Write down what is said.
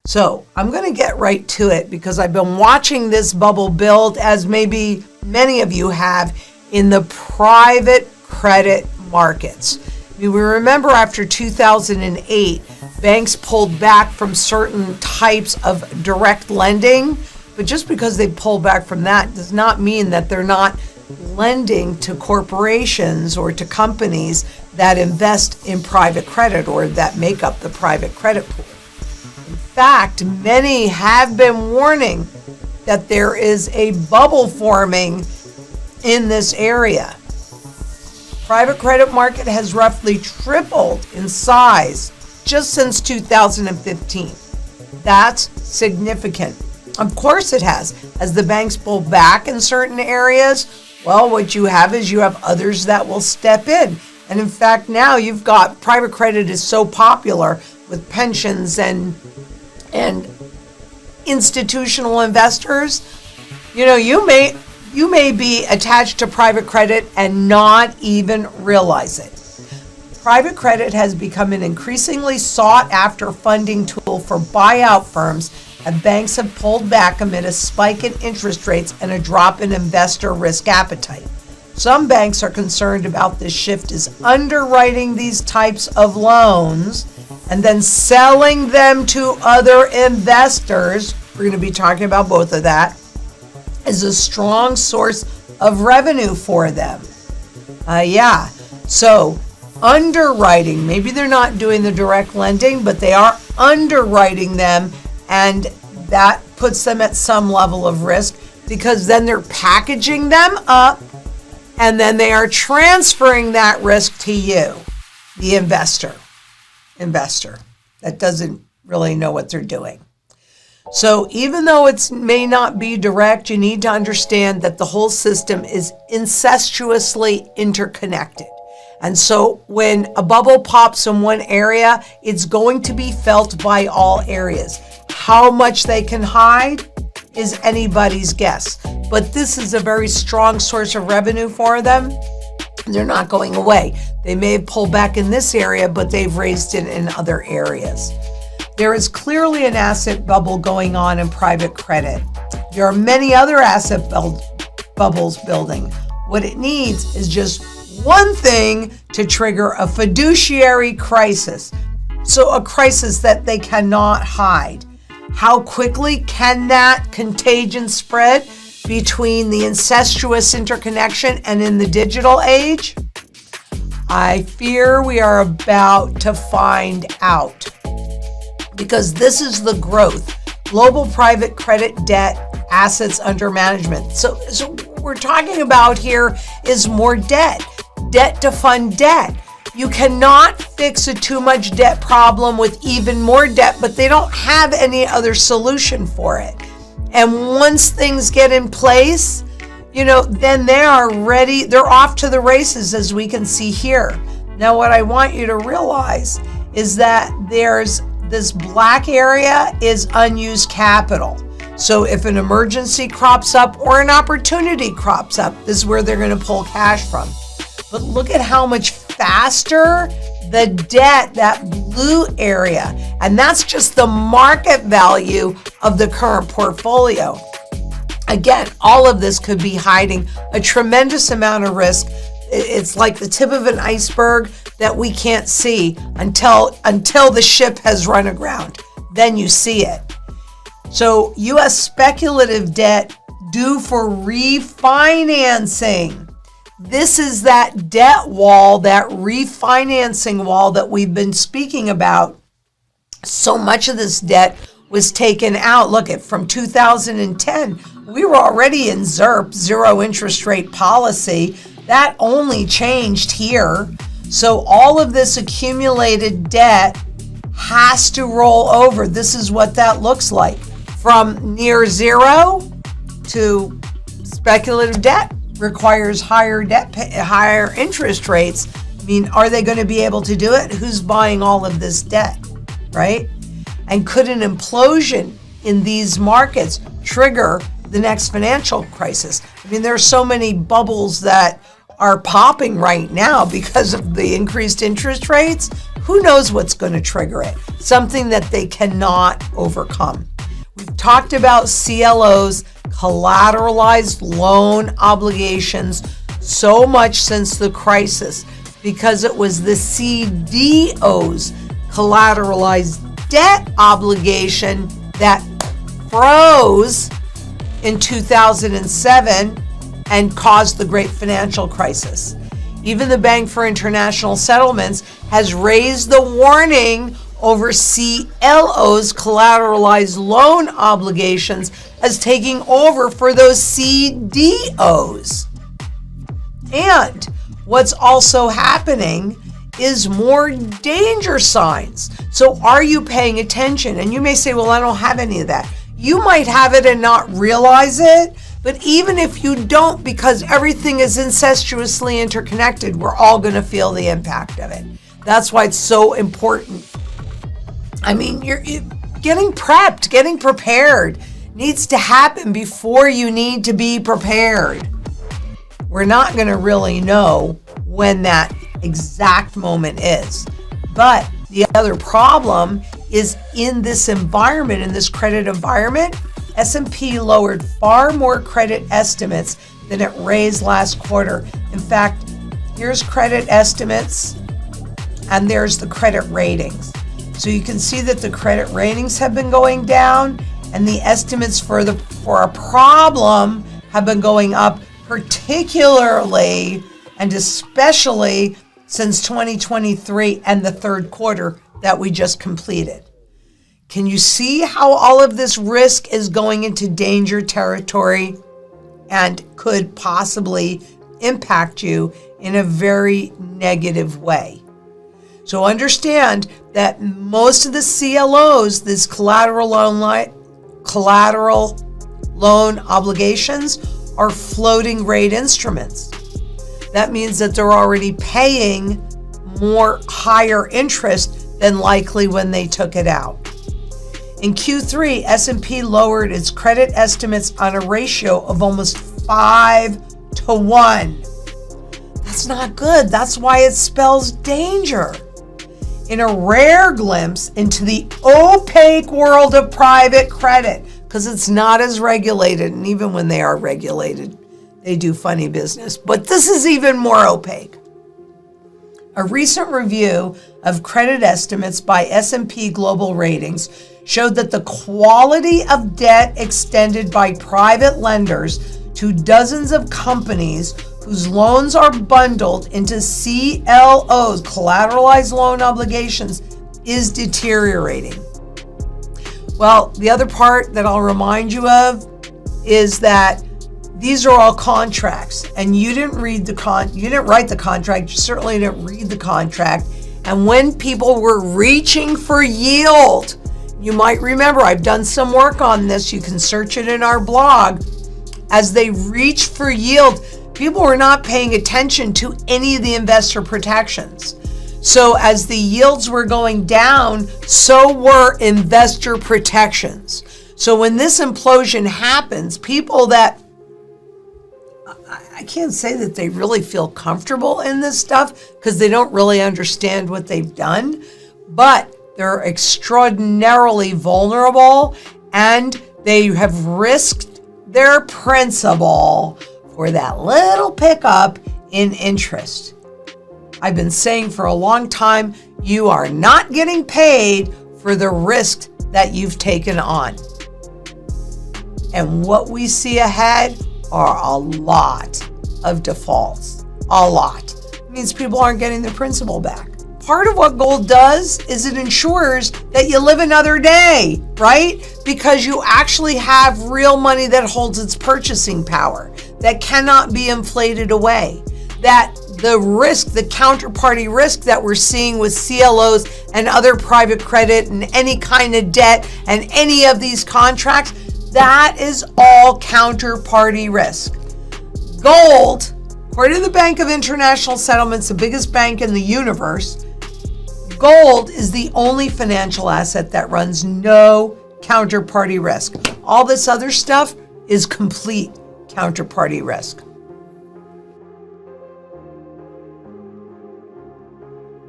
So I'm going to get right to it because I've been watching this bubble build, as maybe many of you have, in the private credit markets. We remember after 2008, banks pulled back from certain types of direct lending, but just because they pull back from that does not mean that they're not lending to corporations or to companies that invest in private credit or that make up the private credit pool. In fact, many have been warning that there is a bubble forming in this area. Private credit market has roughly tripled in size just since 2015. That's significant. Of course it has. As the banks pull back in certain areas, well, what you have is you have others that will step in. And in fact, now you've got private credit is so popular with pensions and institutional investors. You may be attached to private credit and not even realize it. Private credit has become an increasingly sought after funding tool for buyout firms, and banks have pulled back amid a spike in interest rates and a drop in investor risk appetite. Some banks are concerned about this shift as underwriting these types of loans and then selling them to other investors. We're going to be talking about both of that, is a strong source of revenue for them. So underwriting, maybe they're not doing the direct lending, but they are underwriting them, and that puts them at some level of risk because then they're packaging them up and then they are transferring that risk to you, the investor that doesn't really know what they're doing. So even though it may not be direct, you need to understand that the whole system is incestuously interconnected. And so when a bubble pops in one area, it's going to be felt by all areas. How much they can hide is anybody's guess. But this is a very strong source of revenue for them. They're not going away. They may have pulled back in this area, but they've raised it in other areas. There is clearly an asset bubble going on in private credit. There are many other asset bubbles building. What it needs is just one thing to trigger a fiduciary crisis. So a crisis that they cannot hide. How quickly can that contagion spread between the incestuous interconnection and in the digital age? I fear we are about to find out. Because this is the growth. Global private credit debt assets under management. So what we're talking about here is more debt to fund debt. You cannot fix a too much debt problem with even more debt, but they don't have any other solution for it. And once things get in place, then they are ready. They're off to the races, as we can see here. Now, what I want you to realize is that there's this black area is unused capital. So if an emergency crops up or an opportunity crops up, this is where they're going to pull cash from. But look at how much faster the debt, that blue area, and that's just the market value of the current portfolio. Again, all of this could be hiding a tremendous amount of risk. It's like the tip of an iceberg that we can't see until the ship has run aground. Then you see it. So U.S. speculative debt due for refinancing. This is that debt wall, that refinancing wall that we've been speaking about. So much of this debt was taken out. Look, from 2010, we were already in ZIRP, zero interest rate policy. That only changed here. So all of this accumulated debt has to roll over. This is what that looks like. From near zero to speculative debt requires higher interest rates. I mean, are they going to be able to do it? Who's buying all of this debt, right? And could an implosion in these markets trigger the next financial crisis? I mean, there are so many bubbles that are popping right now because of the increased interest rates. who knows what's going to trigger it? Something that they cannot overcome. We've talked about CLOs, collateralized loan obligations, so much since the crisis, because it was the CDOs, collateralized debt obligation, that froze in 2007 and caused the great financial crisis. Even the Bank for International Settlements has raised the warning over CLOs, collateralized loan obligations, as taking over for those CDOs. And what's also happening is more danger signs. So are you paying attention? And you may say, well, I don't have any of that. You might have it and not realize it, but even if you don't, because everything is incestuously interconnected, we're all going to feel the impact of it. That's why it's so important. I mean, you're getting prepped, getting prepared needs to happen before you need to be prepared. We're not going to really know when that exact moment is. But the other problem is in this environment, in this credit environment, S&P lowered far more credit estimates than it raised last quarter. In fact, here's credit estimates and there's the credit ratings. So you can see that the credit ratings have been going down and the estimates for a problem have been going up, particularly and especially since 2023 and the third quarter that we just completed. Can you see how all of this risk is going into danger territory and could possibly impact you in a very negative way? So understand that most of the CLOs, these collateral loan obligations, are floating rate instruments. That means that they're already paying more higher interest than likely when they took it out. In Q3, S&P lowered its credit estimates on a ratio of almost 5-to-1. That's not good. That's why it spells danger. In a rare glimpse into the opaque world of private credit, because it's not as regulated, and even when they are regulated, they do funny business. But this is even more opaque. A recent review of credit estimates by S&P Global Ratings showed that the quality of debt extended by private lenders to dozens of companies whose loans are bundled into CLOs, collateralized loan obligations, is deteriorating. Well, the other part that I'll remind you of is that these are all contracts, and you didn't write the contract, you certainly didn't read the contract. And when people were reaching for yield, you might remember, I've done some work on this, you can search it in our blog. As they reached for yield, people were not paying attention to any of the investor protections. So as the yields were going down, so were investor protections. So when this implosion happens, people that, I can't say that they really feel comfortable in this stuff because they don't really understand what they've done, but they're extraordinarily vulnerable and they have risked their principal for that little pickup in interest. I've been saying for a long time, you are not getting paid for the risk that you've taken on. And what we see ahead are a lot of defaults. A lot. It means people aren't getting their principal back. Part of what gold does is it ensures that you live another day, right? Because you actually have real money that holds its purchasing power, that cannot be inflated away. That the risk, the counterparty risk that we're seeing with CLOs and other private credit and any kind of debt and any of these contracts, that is all counterparty risk. Gold, according to the Bank of International Settlements, the biggest bank in the universe, gold is the only financial asset that runs no counterparty risk. All this other stuff is complete counterparty risk.